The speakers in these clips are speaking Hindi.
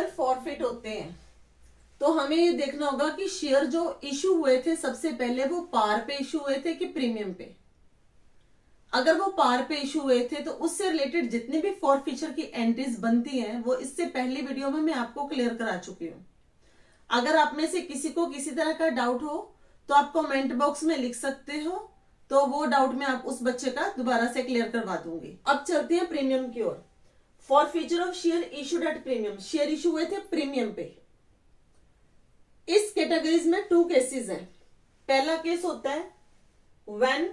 शेयर फॉरफिट होते हैं तो हमें ये देखना होगा कि शेयर जो इशू हुए थे सबसे पहले वो पार पे इशू हुए थे कि प्रीमियम पे। अगर वो पार पे इशू हुए थे तो उससे रिलेटेड जितनी भी फॉरफीचर की एंट्रीज बनती हैं वो इससे पहली वीडियो में मैं आपको क्लियर करा चुकी हूं। अगर आप में से किसी को किसी तरह का डाउट हो तो आप कमेंट बॉक्स में लिख सकते हो, तो वो डाउट में आप उस बच्चे का दोबारा से क्लियर करवा दूंगी। अब चलते हैं प्रीमियम की ओर। Forfeiture of share issued at premium, share issue हुए थे प्रीमियम पे। इस कैटेगरीज में 2 केसेस हैं। पहला केस होता है when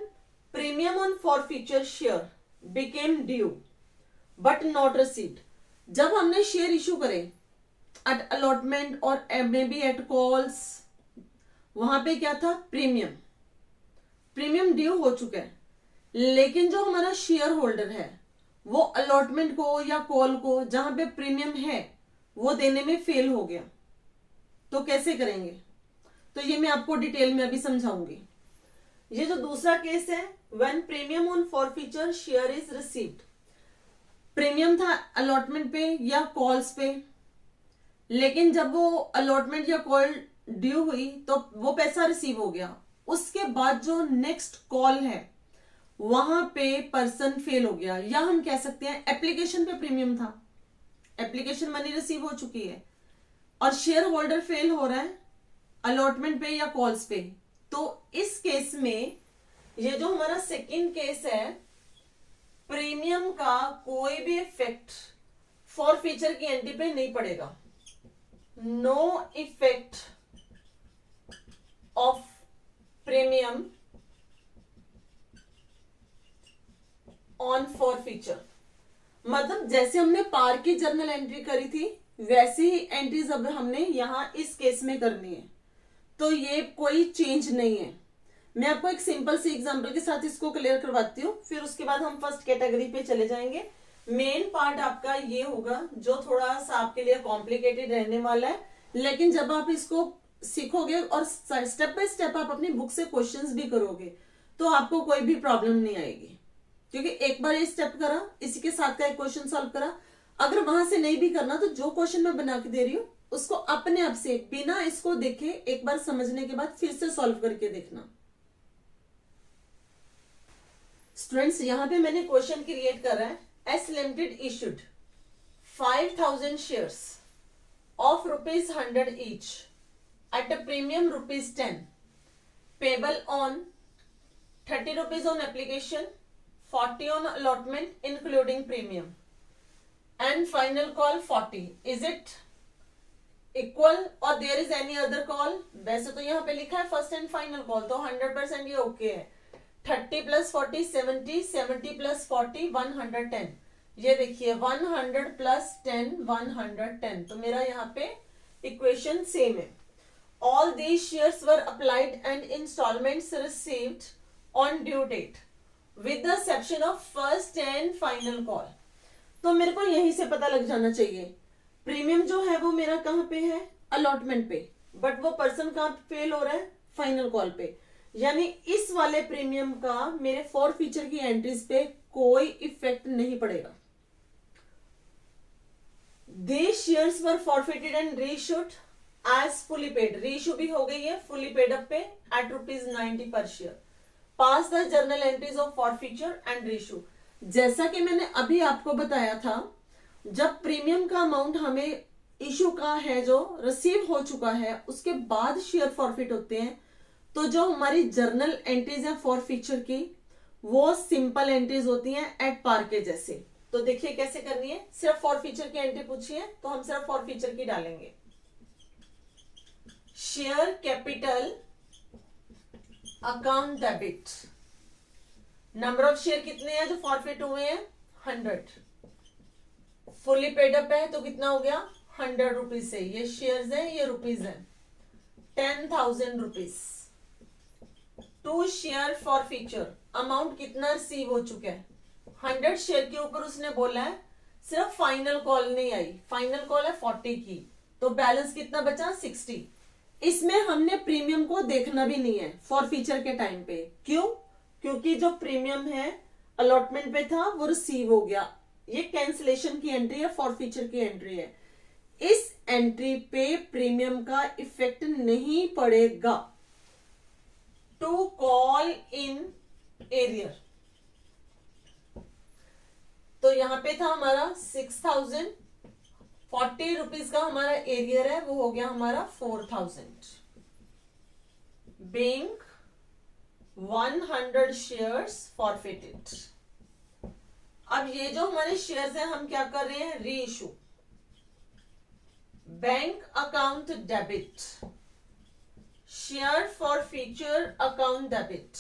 premium on forfeiture share became due but not received. जब हमने शेयर इशू करे एट अलॉटमेंट और मे बी एट कॉल्स, वहां पे क्या था, प्रीमियम ड्यू हो चुका है, लेकिन जो हमारा शेयर होल्डर है वो अलॉटमेंट को या कॉल को जहां पे प्रीमियम है वो देने में फेल हो गया, तो कैसे करेंगे? तो ये मैं आपको डिटेल में अभी समझाऊंगी। ये जो दूसरा केस है when premium on forfeiture share is received, premium था अलॉटमेंट पे या कॉल्स पे, लेकिन जब वो अलॉटमेंट या कॉल ड्यू हुई तो वो पैसा रिसीव हो गया। उसके बाद जो नेक्स्ट कॉल है वहां पे पर्सन फेल हो गया, या हम कह सकते हैं एप्लीकेशन पे प्रीमियम था, एप्लीकेशन मनी रिसीव हो चुकी है और शेयर होल्डर फेल हो रहा है अलॉटमेंट पे या कॉल्स पे। तो इस केस में ये जो हमारा सेकंड केस है, प्रीमियम का कोई भी इफेक्ट फॉरफीचर की एंट्री पे नहीं पड़ेगा। No effect of premium on forfeiture. मतलब जैसे हमने पार की जर्नल एंट्री करी थी वैसी ही एंट्रीज अब हमने यहां इस केस में करनी है, तो ये कोई चेंज नहीं है। मैं आपको एक सिंपल सी एग्जांपल के साथ इसको क्लियर करवाती हूँ, फिर उसके बाद हम फर्स्ट कैटेगरी पे चले जाएंगे। मेन पार्ट आपका ये होगा जो थोड़ा सा आपके लिए कॉम्प्लिकेटेड रहने वाला है, लेकिन जब आप इसको सीखोगे और स्टेप बाय स्टेप आप अपनी बुक से क्वेश्चंस भी करोगे तो आपको कोई भी प्रॉब्लम नहीं आएगी, क्योंकि एक बार ये स्टेप करा, इसी के साथ का एक क्वेश्चन सॉल्व करा, अगर वहां से नहीं भी करना तो जो क्वेश्चन मैं बना के दे रही हूं उसको अपने आप से बिना इसको देखे एक बार समझने के बाद फिर से सॉल्व करके देखना। स्टूडेंट्स यहां पे मैंने क्वेश्चन क्रिएट कर रहा है, S limited issued 5000 shares of ₹100 each at a premium ₹10 payable on 30 rupees on application, 40 on allotment including premium, and final call 40. Is it equal or there is any other call? वैसे तो यहाँ पे लिखा है फर्स्ट एंड फाइनल कॉल, तो 100% ये ओके है। 30 + 40 70, 70 + 40 110। ये देखिए 100 + 10 110, तो मेरा यहाँ पे इक्वेशन सेम है। All these shares were applied and installments received on due date with the exception of first and final call। तो मेरे को यहीं से पता लग जाना चाहिए प्रीमियम जो है वो मेरा कहां पे है, अलॉटमेंट पे, बट वो पर्सन कहां फेल हो रहा है, फाइनल कॉल पे। यानी इस वाले प्रीमियम का मेरे फॉरफीचर की एंट्रीज पे कोई इफेक्ट नहीं पड़ेगा। These shares were forfeited and reissued as fully paid। Reissue भी हो गई है फुली पेड अप पे एट ₹90 पर share. Pass the journal entries of forfeiture and reissue. जैसा कि मैंने अभी आपको बताया था, जब प्रीमियम का अमाउंट हमें इशू का है जो रिसीव हो चुका है उसके बाद शेयर फॉरफिट होते हैं, तो जो हमारी जर्नल एंट्रीज है फॉरफीचर की वो सिंपल एंट्रीज होती हैं एट पार के जैसे। तो देखिए कैसे करनी है, सिर्फ फॉरफीचर की एंट्री पूछी है तो हम सिर्फ फॉरफीचर की डालेंगे। Share capital account debit, number of share कितने हैं जो फॉरफिट हुए हैं 100, फुली पेड अप है तो कितना हो गया 100 रुपीज से, ये शेयर्स है ये रुपीज है 10,000 रुपीज। 2 शेयर फॉरफीचर, अमाउंट कितना रिसीव हो चुका है 100 शेयर के ऊपर उसने बोला है, सिर्फ फाइनल कॉल नहीं आई, फाइनल कॉल है 40 की, तो बैलेंस कितना बचा 60। इसमें हमने प्रीमियम को देखना भी नहीं है फॉरफीचर के टाइम पे। क्यों? क्योंकि जो प्रीमियम है अलॉटमेंट पे था वो रिसीव हो गया, ये कैंसिलेशन की एंट्री है, फॉरफीचर की एंट्री है। इस एंट्री पे प्रीमियम का इफेक्ट नहीं पड़ेगा। टू कॉल इन एरियर, तो यहां पे था हमारा 6000, 40 रुपीज का हमारा एरियर है, वो हो गया हमारा 4000। Being 100 shares forfeited. अब ये जो हमारे शेयर्स हैं हम क्या कर रहे हैं, reissue. Bank account debit, share forfeiture account debit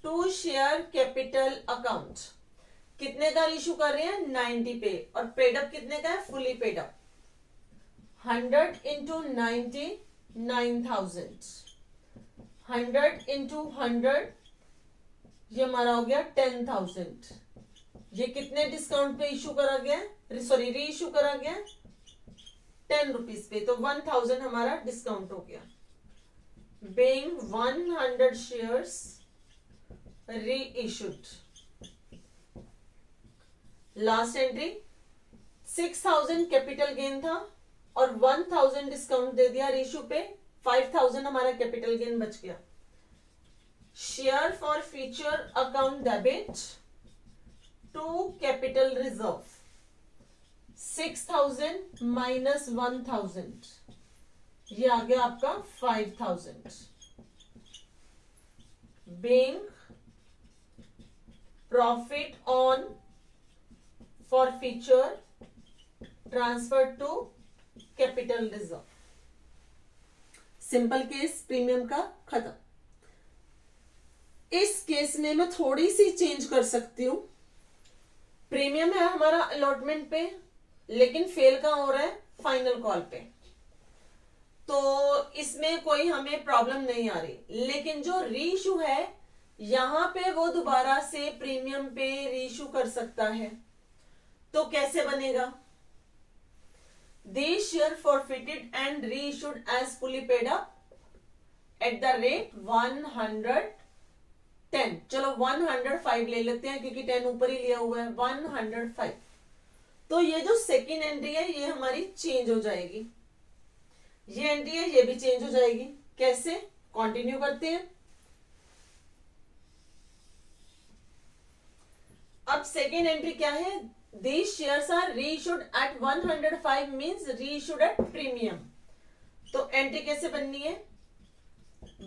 to share capital account. कितने का इशू कर रहे हैं, 90 पे, और पेडअप कितने का है, फुली पेडअप। 100 इंटू 90 9000, 100 इंटू 100 ये हमारा हो गया 10,000। ये कितने डिस्काउंट पे इशू करा गया, सॉरी री इशू करा गया 10 रुपीज पे, तो 1000 हमारा डिस्काउंट हो गया। बीइंग 100 शेयर्स री issued. Last entry 6000 capital gain था और 1000 डिस्काउंट दे दिया रीशू पे, 5000 हमारा कैपिटल गेन बच गया। Share forfeiture account debit to capital reserve, 6000 minus 1000, ये आ गया आपका 5000। Being profit on forfeiture transfer to capital reserve. Simple case premium का खत्म। इस केस में मैं थोड़ी सी चेंज कर सकती हूं। प्रीमियम है हमारा अलॉटमेंट पे, लेकिन फेल कहां हो रहा है, फाइनल कॉल पे, तो इसमें कोई हमें प्रॉब्लम नहीं आ रही। लेकिन जो रीइशू है यहां पे वो दोबारा से प्रीमियम पे रीइशू कर सकता है, तो कैसे बनेगा, These share forfeited and reissued as fully paid up at the rate 110। चलो 105 ले लेते हैं क्योंकि 10 ऊपर ही लिया हुआ है, 105। तो ये जो सेकेंड एंट्री है ये हमारी चेंज हो जाएगी, ये एंट्री है ये भी चेंज हो जाएगी। कैसे, कंटिन्यू करते हैं। अब सेकेंड एंट्री क्या है, These shares are reissued at 105 means reissued at premium। तो एंट्री कैसे बननी है,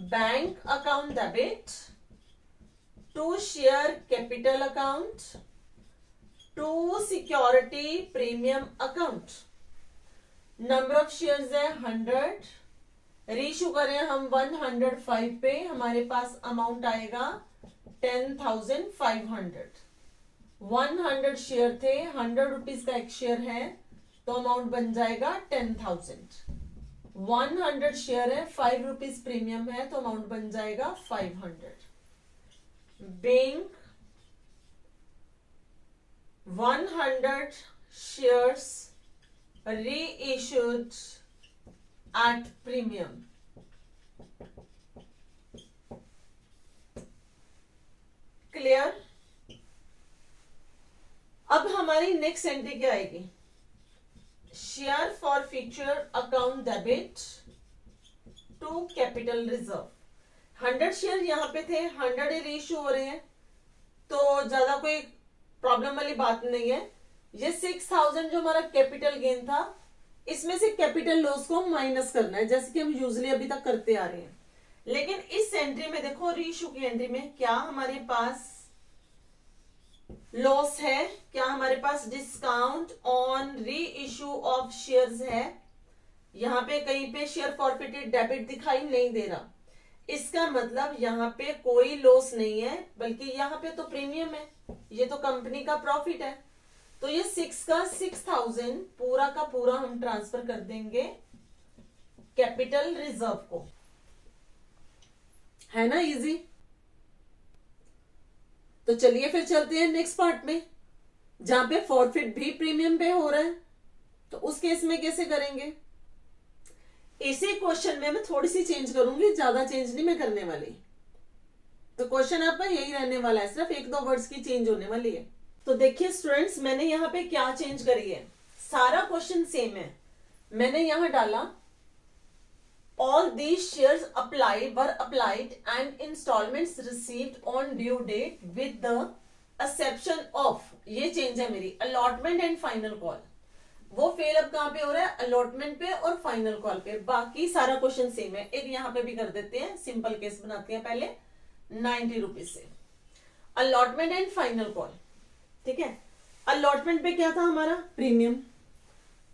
bank account debit to share capital account to security premium account. Number of shares है 100, रीइशू करें हम 105 पे, हमारे पास अमाउंट आएगा 10,500। 100 शेयर थे, 100 रुपीज का एक शेयर है, तो अमाउंट बन जाएगा 10,000। 100 शेयर है, 5 रुपीज प्रीमियम है, तो अमाउंट बन जाएगा 500। Being 100 shares reissued at premium. Clear. अब हमारी नेक्स्ट एंट्री क्या आएगी, share forfeiture account debit to capital reserve. 100 share यहां पे थे, 100 ही रीइश्यू हो रहे हैं, तो ज्यादा कोई प्रॉब्लम वाली बात नहीं है। ये 6000 जो हमारा कैपिटल गेन था, इसमें से कैपिटल लॉस को माइनस करना है, जैसे कि हम यूजुअली अभी तक करते आ रहे हैं। लेकिन इस एंट्री में देखो, रीइश्यू की एंट्री में क्या हमारे पास लॉस है, क्या हमारे पास discount on reissue of shares है। यहां पे कहीं पे शेयर फॉरफिटेड डेबिट दिखाई नहीं दे रहा, इसका मतलब यहां पे कोई लॉस नहीं है, बल्कि यहां पे तो प्रीमियम है, ये तो कंपनी का प्रॉफिट है। तो ये 6 का 6000 पूरा का पूरा हम ट्रांसफर कर देंगे कैपिटल रिजर्व को। है ना इजी। तो चलिए फिर चलते हैं नेक्स्ट पार्ट में, जहां पे फॉरफिट भी प्रीमियम पे हो रहा है, तो उस केस में कैसे करेंगे। इसी क्वेश्चन में मैं थोड़ी सी चेंज करूंगी, ज्यादा चेंज नहीं मैं करने वाली। तो क्वेश्चन आपका यही रहने वाला है, सिर्फ 1-2 वर्ड्स की चेंज होने वाली है। तो देखिए स्टूडेंट्स, मैंने यहाँ पे क्या चेंज करी है। सारा क्वेश्चन सेम है। मैंने यहां डाला all these shares were applied and installments received on due date with the exception of, ये चेंज है मेरी, अलॉटमेंट एंड फाइनल कॉल। वो फेल अब कहां पे हो रहा है? अलॉटमेंट पे और फाइनल कॉल पे। बाकी सारा क्वेश्चन सेम है। एक यहां पे भी कर देते हैं, सिंपल केस बनाते हैं पहले 90 रुपीज से। अलॉटमेंट एंड फाइनल कॉल, ठीक है। अलॉटमेंट पे क्या था हमारा? प्रीमियम।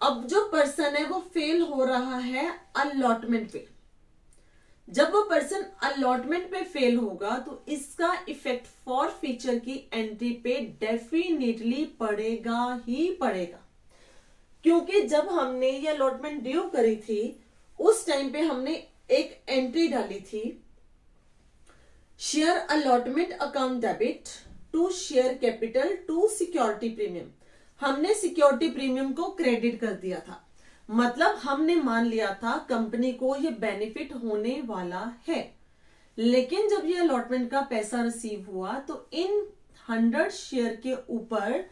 अब जो पर्सन है वो फेल हो रहा है अलॉटमेंट पे। जब वो पर्सन अलॉटमेंट पे फेल होगा तो इसका इफेक्ट फॉर फ्यूचर की एंट्री पे डेफिनेटली पड़ेगा ही पड़ेगा, क्योंकि जब हमने ये अलॉटमेंट ड्यू करी थी उस टाइम पे हमने एक एंट्री डाली थी, share allotment account debit to share capital to security premium. हमने सिक्योरिटी प्रीमियम को क्रेडिट कर दिया था, मतलब हमने मान लिया था कंपनी को ये बेनिफिट होने वाला है। लेकिन जब ये अलॉटमेंट का पैसा रिसीव हुआ तो इन 100 शेयर के ऊपर,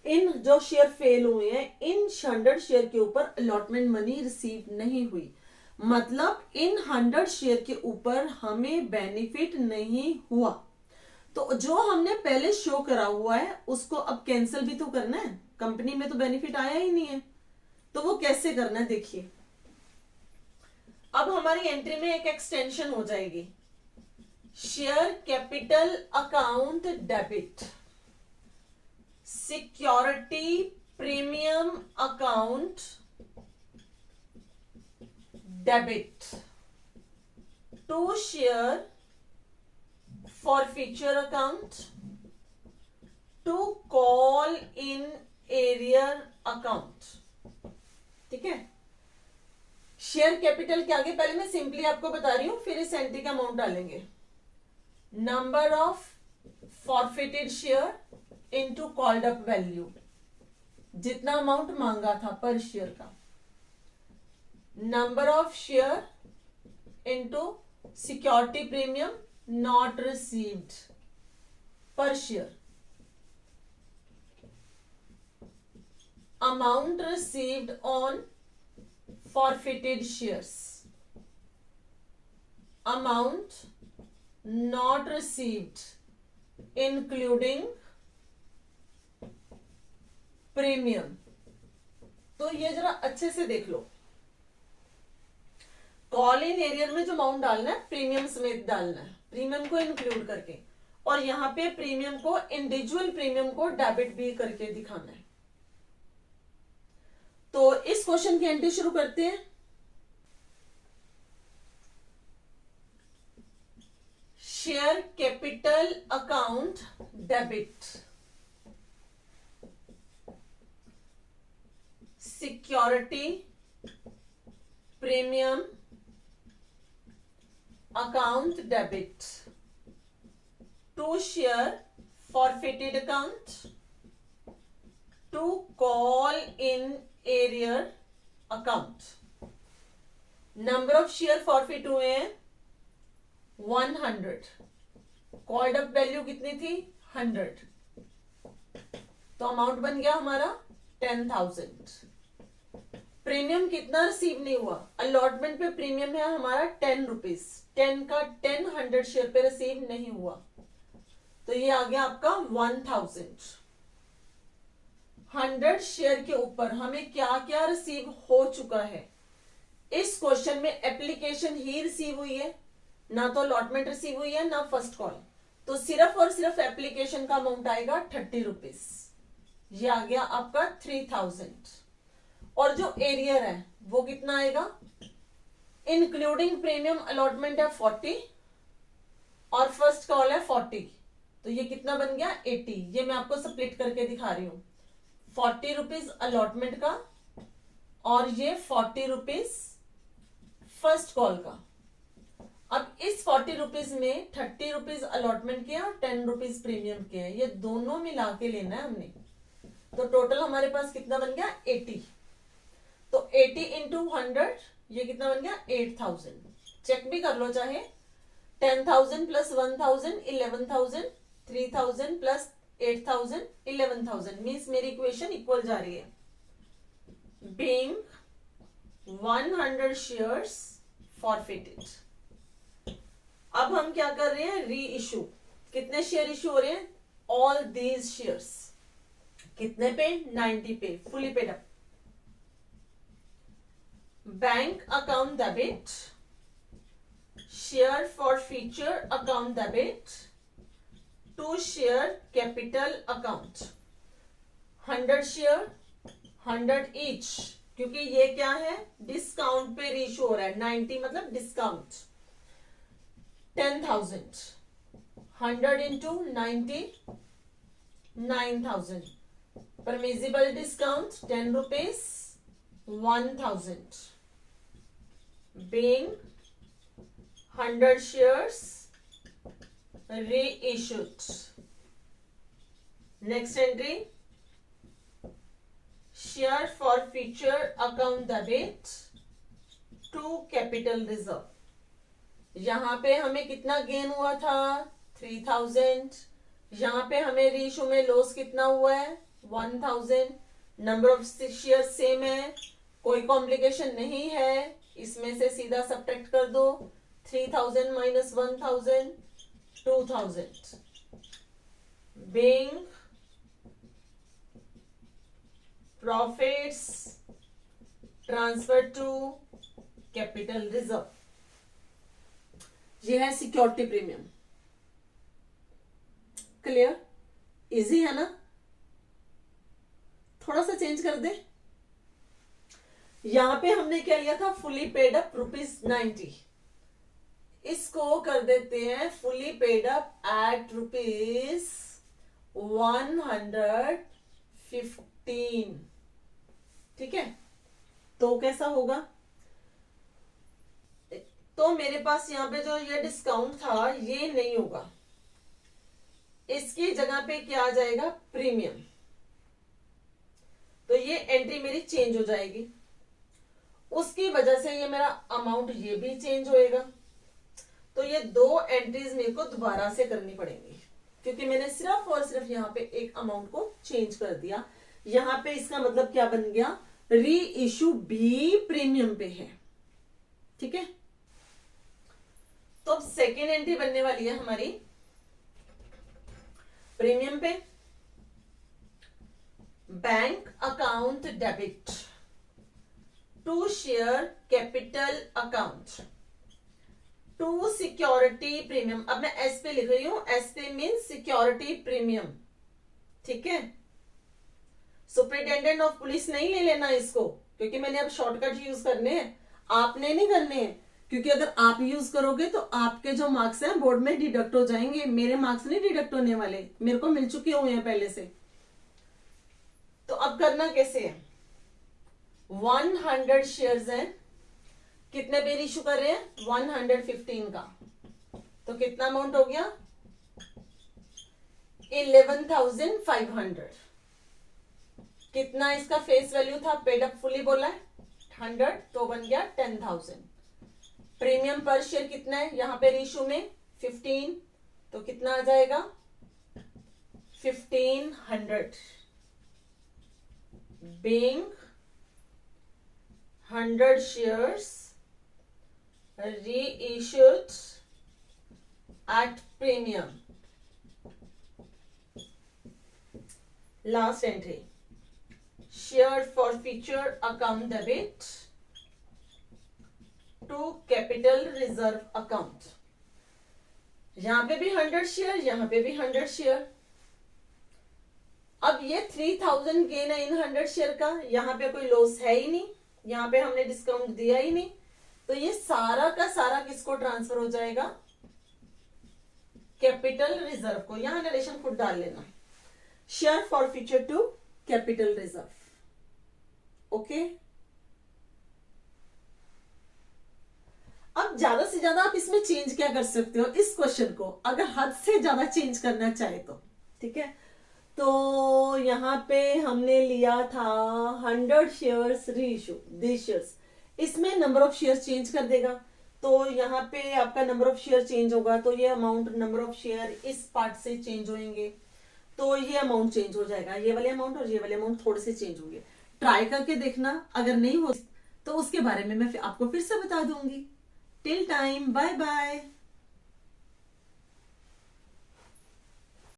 इन जो शेयर फेल हुए हैं, इन 100 शेयर के ऊपर अलॉटमेंट मनी रिसीव नहीं हुई। मतलब इन 100 शेयर के ऊपर हमें बेनिफिट नहीं हुआ। तो जो हमने पहले शो करा हुआ है उसको अब कैंसिल भी तो करना है। कंपनी में तो बेनिफिट आया ही नहीं है, तो वो कैसे करना है देखिए। अब हमारी एंट्री में एक एक्सटेंशन हो जाएगी, share capital account debit security premium account debit to share forfeiture account to call in arrear account, ठीक है। शेयर कैपिटल के आगे पहले मैं सिंपली आपको बता रही हूं, फिर इस एंट्री का अमाउंट डालेंगे। Number of forfeited share into called up value, जितना अमाउंट मांगा था पर शेयर का। Number of share into security premium not received per share, amount received on forfeited shares, amount not received including premium। तो ये जरा अच्छे से देख लो, कॉल इन एरियर में जो अमाउंट डालना है प्रीमियम समेत डालना है, प्रीमियम को इंक्लूड करके, और यहां पे प्रीमियम को, इंडिविजुअल प्रीमियम को डेबिट भी करके दिखाना है। तो इस क्वेश्चन की एंट्री शुरू करते हैं। Share capital account debit security premium account debit to share forfeited account to call in arrear account। Number of share forfeit हुए हैं 100, कॉल्ड अप वैल्यू कितनी थी? 100, तो अमाउंट बन गया हमारा 10,000। प्रीमियम कितना रिसीव नहीं हुआ? अलॉटमेंट पे प्रीमियम है हमारा 10 रुपीज, 10 का 10 100 शेयर पे रिसीव नहीं हुआ, तो ये आ गया आपका 1000। 100 शेयर के ऊपर हमें क्या क्या रिसीव हो चुका है? इस क्वेश्चन में एप्लीकेशन ही रिसीव हुई है, ना तो अलॉटमेंट रिसीव हुई है ना फर्स्ट कॉल, तो सिर्फ और सिर्फ एप्लीकेशन का अमाउंट आएगा 30 रुपीज, ये आ गया आपका 3000। और जो एरियर है वो कितना आएगा? इंक्लूडिंग प्रीमियम अलॉटमेंट है 40 और फर्स्ट कॉल है 40, तो ये कितना बन गया? 80। ये मैं आपको स्प्लिट करके दिखा रही हूं, 40 रुपीज अलॉटमेंट का और ये 40 रुपीज फर्स्ट कॉल का। अब इस 40 रुपीज में 30 रुपीज अलॉटमेंट के और 10 रुपीज प्रीमियम के हैं, ये दोनों मिला के लेना है हमने, तो टोटल हमारे पास कितना बन गया? 80। तो 80 इंटू 100 ये कितना बन गया? 8000। चेक भी कर लो चाहे, 10,000 प्लस 1,000 11,000, 3,000 प्लस 8,000 11,000, मीन्स मेरी इक्वेशन इक्वल जा रही है। being 100 shares forfeited. अब हम क्या कर रहे हैं, री इशू. कितने शेयर इशू हो रहे हैं, ऑल दीज शेयर्स. कितने पे, 90 पे, fully paid up. Bank account debit, share forfeiture account debit to share capital account. 100 share 100 each, क्योंकि ये क्या है, डिस्काउंट पे रीशो हो रहा है. 90 मतलब discount. 10,000, 100 into 90, 9,000. Permissible discount 10 rupees, 1,000. being 100 shares reissued. Next entry, share forfeiture account debit to capital reserve. यहां पे हमें कितना गेन हुआ था, 3,000. यहां पे हमें रीइशू में लॉस कितना हुआ है, 1,000. नंबर ऑफ शेयर सेम है, कोई कॉम्प्लिकेशन नहीं है. इसमें से सीधा सब्ट्रैक्ट कर दो. 3,000 minus 1,000, 2,000. being profits transferred to capital reserve. ये है सिक्योरिटी प्रीमियम. क्लियर, इजी है ना. थोड़ा सा चेंज कर दे. यहां पे हमने क्या लिया था, फुली पेड अप ₹90. इसको कर देते हैं फुली पेड अप एट ₹115. ठीक है, तो कैसा होगा, तो मेरे पास यहाँ पे जो ये डिस्काउंट था ये नहीं होगा. इसकी जगह पे क्या आ जाएगा, प्रीमियम. तो ये एंट्री मेरी चेंज हो जाएगी. उसकी वजह से ये मेरा अमाउंट ये भी चेंज होएगा. तो ये दो एंट्रीज मेरे को दोबारा से करनी पड़ेंगी, क्योंकि मैंने सिर्फ और सिर्फ यहाँ पे एक अमाउंट को चेंज कर दिया. यहाँ पे इसका मतलब क्या बन गया, री इशू भी प्रीमियम पे है. ठीक है, तो अब सेकेंड एंट्री बनने वाली है हमारी प्रीमियम पे. Bank account debit to share capital account to security premium. अब मैं एस पे लिख रही हूं, एस पे मीन सिक्योरिटी प्रीमियम. ठीक है, सुपरिटेंडेंट ऑफ पुलिस नहीं ले लेना इसको, क्योंकि मैंने अब शॉर्टकट यूज करने हैं, आपने नहीं करने हैं. क्योंकि अगर आप यूज करोगे तो आपके जो मार्क्स हैं बोर्ड में डिडक्ट हो जाएंगे. मेरे मार्क्स नहीं डिडक्ट होने वाले, मेरे को मिल चुके हुए हैं पहले से. तो अब करना कैसे है, 100 शेयर्स हैं. कितने पे इशू कर रहे हैं, 115 का. तो कितना अमाउंट हो गया, 11,500. कितना इसका फेस वैल्यू था, पेड अप फुली बोला है 100, तो बन गया 10,000. प्रीमियम पर शेयर कितना है, यहां पे इशू में 15, तो कितना आ जाएगा 1,500. being 100 shares reissued at premium. Last entry, share forfeiture account debit to capital reserve account. यहां पे भी 100 शेयर, यहां पे भी 100 शेयर. अब ये 3,000 गेन है इन 100 शेयर का. यहां पे कोई लॉस है ही नहीं, यहां पे हमने डिस्काउंट दिया ही नहीं. तो ये सारा का सारा किसको ट्रांसफर हो जाएगा, कैपिटल रिजर्व को. यहां नरेशन खुद डाल लेना, share forfeiture to capital reserve. Okay, अब ज्यादा से ज्यादा आप इसमें चेंज क्या कर सकते हो, इस क्वेश्चन को अगर हद से ज्यादा चेंज करना चाहे तो. ठीक है, तो यहां पे हमने लिया था 100 शेयर्स रीइशू, दिस शेयर्स. इसमें नंबर ऑफ शेयर चेंज कर देगा, तो यहाँ पे आपका नंबर ऑफ शेयर चेंज होगा, तो ये अमाउंट नंबर ऑफ शेयर इस पार्ट से चेंज होंगे, तो ये अमाउंट चेंज हो जाएगा. ये वाले अमाउंट और ये वाले अमाउंट थोड़े से चेंज होंगे. ट्राई करके देखना, अगर नहीं हो तो उसके बारे में मैं आपको फिर से बता दूंगी. Till time, bye bye.